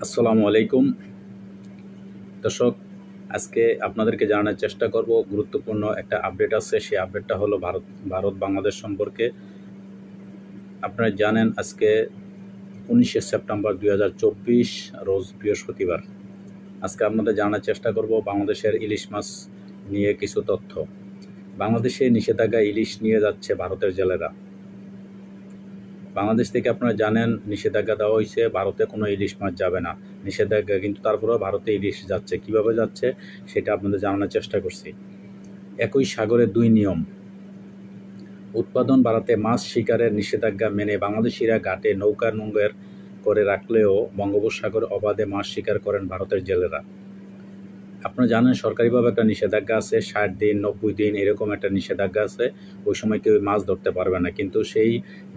আসসালামু আলাইকুম দর্শক, আজকে আপনাদেরকে জানানোর চেষ্টা করব গুরুত্বপূর্ণ একটা আপডেট আছে। সেই আপডেটটা হলো ভারত বাংলাদেশ সম্পর্কে। আপনারা জানেন আজকে 19শে সেপ্টেম্বর 2024 রোজ বৃহস্পতিবার। আজকে আপনাদের জানার চেষ্টা করব বাংলাদেশের ইলিশ মাছ নিয়ে কিছু তথ্য। বাংলাদেশে নিষেধাজ্ঞা ইলিশ নিয়ে যাচ্ছে ভারতের জেলেরা। বাংলাদেশ থেকে আপনারা জানেন নিষেধাজ্ঞা দেওয়া হয়েছে, ভারতে কোনো ইলিশ মাছ যাবে না নিষেধাজ্ঞা, কিন্তু তারপরেও ভারতে ইলিশ যাচ্ছে। কিভাবে যাচ্ছে সেটা আপনাদের জানানোর চেষ্টা করছি। একই সাগরে দুই নিয়ম। উৎপাদন বাড়াতে মাছ শিকারের নিষেধাজ্ঞা মেনে বাংলাদেশিরা ঘাটে নৌকা নোঙ্গর করে রাখলেও বঙ্গোপসাগরে অবাধে মাছ শিকার করেন ভারতের জেলেরা। আপনারা জানেন সরকারিভাবে একটা নিষেধাজ্ঞা আছে, 60 দিন 90 দিন এরকম একটা নিষেধাজ্ঞা আছে। ওই সময় কেউ মাছ ধরতে পারবে না, কিন্তু সেই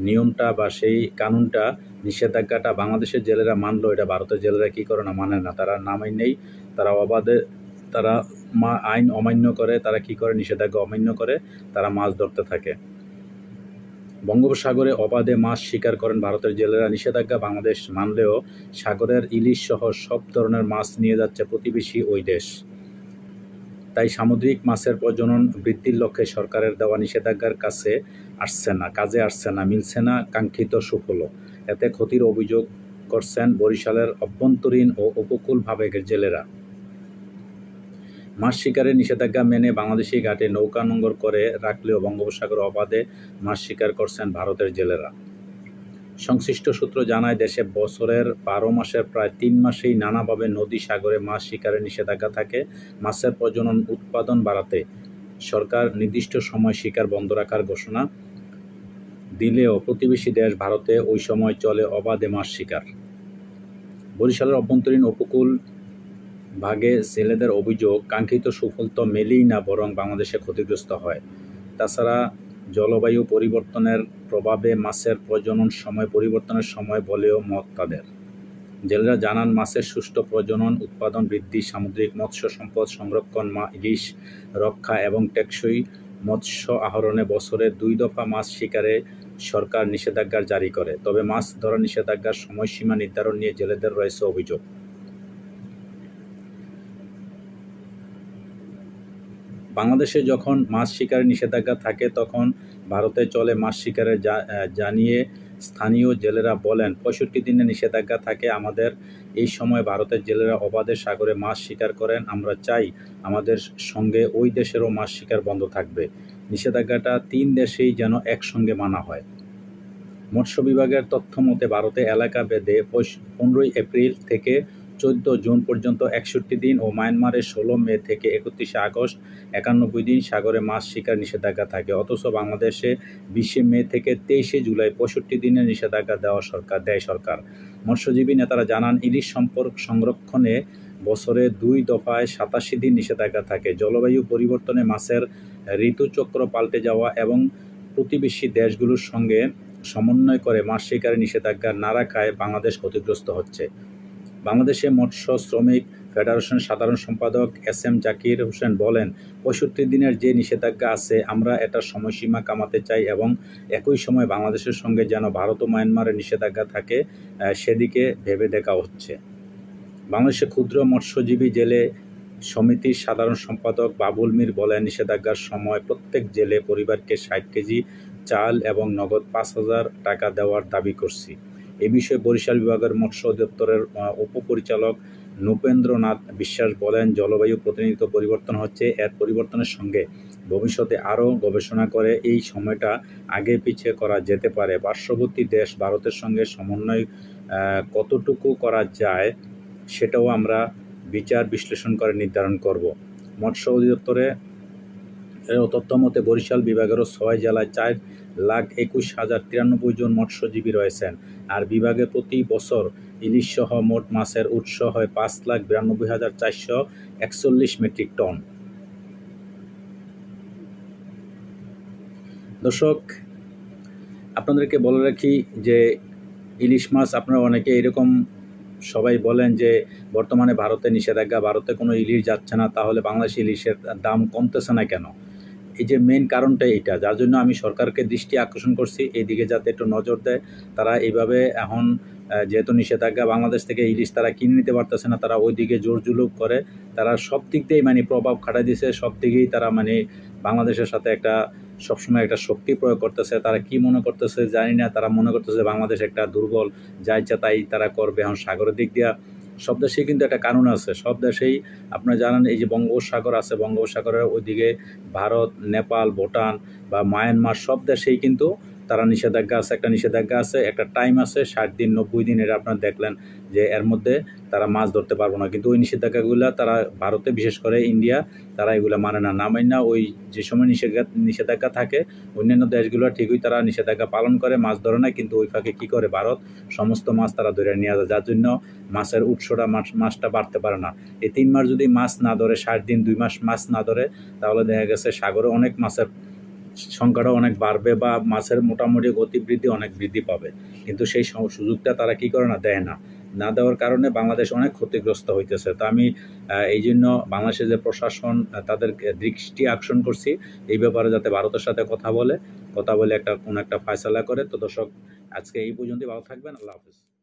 নিয়মটা বা সেই কানুনটা, নিষেধাজ্ঞাটা বাংলাদেশের জেলেরা মানলো, এটা ভারতের জেলেরা কী করে না, মানে না। তারা না মানেই তারা অবাধে, তারা আইন অমান্য করে, তারা কি করে, নিষেধাজ্ঞা অমান্য করে তারা মাছ ধরতে থাকে। বঙ্গোপসাগরে অবাধে মাছ শিকার করেন ভারতের জেলেরা। নিষেধাজ্ঞা বাংলাদেশ মানলেও সাগরের ইলিশ সহ সব ধরনের মাছ নিয়ে যাচ্ছে প্রতিবেশী ওই দেশ। তাই সামুদ্রিক মাছের প্রজনন বৃদ্ধির লক্ষ্যে সরকারের দেওয়া নিষেধাজ্ঞার কাজে আসছে না, মিলছে না কাঙ্ক্ষিত সুফল। এতে ক্ষতির অভিযোগ করছেন বরিশালের অভ্যন্তরীণ ও উপকূল ভাবের জেলেরা। মাছ শিকারের নিষেধাজ্ঞা মেনে বাংলাদেশি ঘাটে নৌকা নোঙ্গর করে রাখলেও বঙ্গোপসাগরে অবাধে মাছ শিকার করছেন ভারতের জেলেরা। সংশ্লিষ্ট সূত্র জানায়, দেশে বছরের 12 মাসের প্রায় 3 মাসেই নানাভাবে নদী সাগরে মাছ শিকারের নিষেধাজ্ঞা থাকে। মাছের প্রজনন উৎপাদন বাড়াতে সরকার নির্দিষ্ট সময় শিকার বন্ধ রাখার ঘোষণা দিলেও প্রতিবেশী দেশ ভারতে ওই সময় চলে অবাধে মাছ শিকার। বরিশালের অভ্যন্তরীণ উপকূল ভাগে জেলেদের অভিযোগ, কাঙ্ক্ষিত সুফল তো মেলেই না, বরং বাংলাদেশে ক্ষতিগ্রস্ত হয়। তাছাড়া জলবায়ু পরিবর্তনের প্রভাবে মাছের প্রজনন সময় পরিবর্তনের সময় বলেও মত তাদের। জেলেরা জানান, মাছের সুষ্ঠু প্রজনন, উৎপাদন বৃদ্ধি, সামুদ্রিক মৎস্য সম্পদ সংরক্ষণ, ইলিশ রক্ষা এবং টেকসই মৎস্য আহরণে বছরে 2 দফা মাছ শিকারে সরকার নিষেধাজ্ঞা জারি করে। তবে মাছ ধরা নিষেধাজ্ঞার সময়সীমা নির্ধারণ নিয়ে জেলেদের রয়েছে অভিযোগ। বাংলাদেশে যখন মাছ শিকারের নিষেধাজ্ঞা থাকে তখন ভারতে চলে মাছ শিকারের জানিয়ে স্থানীয় জেলেরা বলেন, 65 দিনের নিষেধাজ্ঞা থাকে আমাদের। এই সময় ভারতের জেলেরা অবাধে সাগরে মাছ শিকার করেন। আমরা চাই আমাদের সঙ্গে ওই দেশেরও মাছ শিকার বন্ধ থাকবে। নিষেধাজ্ঞাটা 3 দেশেই যেন একসঙ্গে মানা হয়। মৎস্য বিভাগের তথ্য মতে ভারতে এলাকা ভেদে 15 এপ্রিল থেকে 14 জুন পর্যন্ত 61 দিন ও মায়ানমারে 16 মে থেকে 31 আগস্ট 91 দিন সাগরে মাছ শিকার নিষেধাজ্ঞা থাকে। অথচ বাংলাদেশে 20 মে থেকে 23 জুলাই 65 দিনের নিষেধাজ্ঞা দেয় সরকার। মৎস্যজীবী নেতারা জানান, ইলিশ সংরক্ষণে বছরে 2 দফায় 87 দিন নিষেধাজ্ঞা থাকে। জলবায়ু পরিবর্তনে মাছের ঋতুচক্র পাল্টে যাওয়া এবং প্রতিবেশী দেশগুলোর সঙ্গে সমন্বয় করে মাছ শিকারের নিষেধাজ্ঞা না রাখায় বাংলাদেশ ক্ষতিগ্রস্ত হচ্ছে। বাংলাদেশে মৎস্য শ্রমিক ফেডারেশনের সাধারণ সম্পাদক SM জাকির হোসেন বলেন, 65 দিনের যে নিষেধাজ্ঞা আছে আমরা এটার সময়সীমা কমাতে চাই এবং একই সময় বাংলাদেশের সঙ্গে যেন ভারত ও মায়ানমারের নিষেধাজ্ঞা থাকে সেদিকে ভেবে দেখা হচ্ছে। বাংলাদেশে ক্ষুদ্র মৎস্যজীবী জেলে সমিতির সাধারণ সম্পাদক বাবুল মীর বলেন, নিষেধাজ্ঞার সময় প্রত্যেক জেলে পরিবারকে 60 কেজি চাল এবং নগদ 5,000 টাকা দেওয়ার দাবি করছি। এ বিষয়ে বরিশাল বিভাগের মৎস্য অধিদপ্তরের উপপরিচালক নূপেন্দ্রনাথ বিশ্বাস বলেন, জলবায়ু প্রতিনিয়ত পরিবর্তন হচ্ছে। এর পরিবর্তনের সঙ্গে ভবিষ্যতে আরও গবেষণা করে এই সময়টা আগে পিছিয়ে করা যেতে পারে। পার্শ্ববর্তী দেশ ভারতের সঙ্গে সমন্বয় কতটুকু করা যায় সেটাও আমরা বিচার বিশ্লেষণ করে নির্ধারণ করব। মৎস্য অধিদপ্তরে তথ্য মতে বরিশাল বিভাগেরও 6 জেলায় 4,21,093 জন মৎস্যজীবী রয়েছেন। আর বিভাগে প্রতি বছর ইলিশ সহ মোট মাছের উৎস হয় 5,92,441 মেট্রিক টন। দর্শক, আপনাদেরকে বলে রাখি যে ইলিশ মাছ, আপনারা অনেকে এরকম সবাই বলেন যে বর্তমানে ভারতে নিষেধাজ্ঞা, ভারতে কোনো ইলিশ যাচ্ছে না, তাহলে বাংলাদেশি ইলিশের দাম কমতেছে না কেন? এই যে মেইন কারণটা এইটা, যার জন্য আমি সরকারকে দৃষ্টি আকর্ষণ করছি এইদিকে যাতে একটু নজর দেয়। তারা এইভাবে এখন যেহেতু নিষেধাজ্ঞা, বাংলাদেশ থেকে ইলিশ তারা কিনে নিতে পারতেছে না, তারা ওইদিকে জোর জুলুম করে, তারা সব দিক দিয়েই মানে প্রভাব খাটাই দিছে, সব দিকেই তারা মানে বাংলাদেশের সাথে একটা সবসময় একটা শক্তি প্রয়োগ করতেছে। তারা কি মনে করতেছে জানি না, তারা মনে করতেছে বাংলাদেশ একটা দুর্বল, যা ইচ্ছা তাই তারা করবে। এখন সাগরের দিক দিয়া সব দেশেই কিন্তু একটা কানুন আছে, সব দেশেই আপনারা জানেন এই যে বঙ্গোপসাগর আছে, বঙ্গোপসাগরের ওইদিকে ভারত, নেপাল, ভুটান বা মায়ানমার সব দেশেই কিন্তু তারা নিষেধাজ্ঞা আছে, একটা নিষেধাজ্ঞা আছে, একটা টাইম আছে 60 দিন 90 দিন, এটা আপনারা দেখলেন যে এর মধ্যে তারা মাছ ধরতে পারবো না। কিন্তু ওই নিষেধাজ্ঞাগুলো তারা ভারতে, বিশেষ করে ইন্ডিয়া, তারা এগুলো মানে না, না মাইন না। ওই যে সময় নিষেধাজ্ঞা থাকে অন্যান্য দেশগুলো ঠিকই তারা নিষেধাজ্ঞা পালন করে, মাছ ধরে না, কিন্তু ওই ফাঁকে কী করে ভারত সমস্ত মাছ তারা ধরে নিয়ে যায়, যার জন্য মাছের উৎসটা মাছটা বাড়তে পারে না। এই 3 মাস যদি মাছ না ধরে, 60 দিন 2 মাস মাছ না ধরে, তাহলে দেখা গেছে সাগরে অনেক মাছের সংখ্যাটা অনেক বাড়বে বা মাছের মোটামুটি গতিবৃদ্ধি অনেক বৃদ্ধি পাবে। কিন্তু সেই সুযোগটা তারা কী করে না, দেয় না। না দেওয়ার কারণে বাংলাদেশ অনেক ক্ষতিগ্রস্ত হইতেছে। তো আমি এই জন্য বাংলাদেশের যে প্রশাসন, তাদেরকে দৃষ্টি আকর্ষণ করছি এই ব্যাপারে, যাতে ভারতের সাথে কথা বলে একটা কোনো একটা ফয়সালা করে। তো দর্শক, আজকে এই পর্যন্তই। ভালো থাকবেন। আল্লাহ হাফেজ।